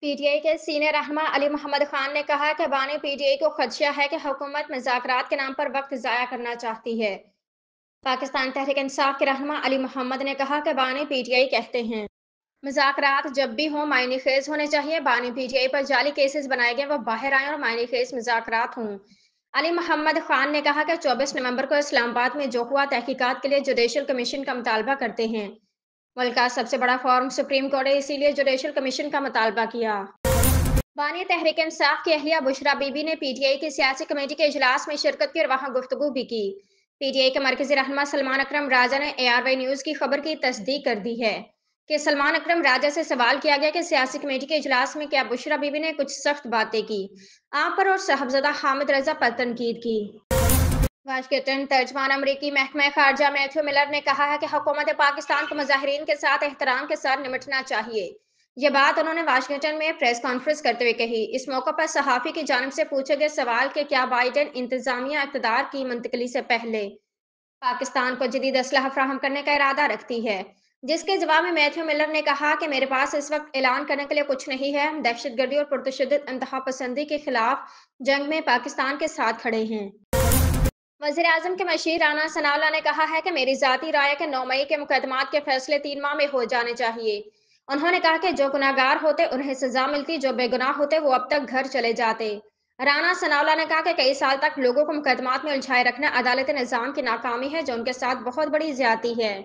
PTI के senior रहनुमा अली मोहम्मद खान ने कहा कि बानी पीटीआई को खदशा है कि हुकूमत मुज़ाकरात के नाम पर वक्त ज़ाया करना चाहती है। पाकिस्तान तहरीक इंसाफ के रहनुमा अली मोहम्मद ने कहा कि बानी पीटीआई कहते हैं मुज़ाकरात जब भी हों मायने खेज होने चाहिए। बानी पीटीआई पर जाली केसेस बनाए गए वो बाहर आए और मायने खेज मुज़ाकरात हों। अली मोहम्मद खान ने कहा कि 24 नवंबर को इस्लामाबाद में जो हुआ तहकीकात के लिए जुडिशल कमीशन का मुतालबा करते हैं। मुल्क का सबसे बड़ा फोरम सुप्रीम कोर्ट है, इसीलिए जुडिशल कमीशन का मुतालबा किया। बानी तहरीक इंसाफ की अहलिया बुशरा बीबी ने पीटीआई की सियासी कमेटी के इजलास में शिरकत की और वहां गुफ्तगू भी की। पीटीआई के मरकजी रहनुमा सलमान अकरम राजा ने एआरवाई न्यूज की खबर की तस्दीक कर दी है कि सलमान अकरम राजा से सवाल किया गया कि सियासी कमेटी के इजलास में क्या बुशरा बीबी ने कुछ सख्त बातें की आप पर और साहबजादा हामिद रजा पर तनकीद की। वाशिंगटन तर्जमान अमरीकी महकमा खारजा मैथ्यू मिलर ने कहा है कि हुकूमत पाकिस्तान को मुजाहिरीन के साथ एहतराम के साथ निपटना चाहिए। ये बात उन्होंने वाशिंगटन में प्रेस कॉन्फ्रेंस करते हुए कही। इस मौके पर सहाफ़ी की जानिब से पूछे गए सवाल के क्या बाइडेन इंतजामिया इक़्तिदार की मुंतकली से पहले पाकिस्तान को जदीद असलहा फराहम करने का इरादा रखती है, जिसके जवाब में मैथ्यू मिलर ने कहा कि मेरे पास इस वक्त ऐलान करने के लिए कुछ नहीं है। हम दहशतगर्दी और पुरतशद्दुद इंतहा पसंदी के खिलाफ जंग में पाकिस्तान के साथ खड़े हैं। वज़ीर आज़म के मशीर राना सनाउल्लाह ने कहा है कि मेरी ज़ाती राय है कि 9 मई के मुकदमात के फैसले 3 माह में हो जाने चाहिए। उन्होंने कहा कि जो गुनाहगार होते उन्हें सजा मिलती, जो बेगुनाह होते वो अब तक घर चले जाते। राना सनाउल्लाह ने कहा कि कई साल तक लोगों को मुकदमात में उलझाए रखना अदालती निज़ाम की नाकामी है, जो उनके साथ बहुत बड़ी ज्यादती है।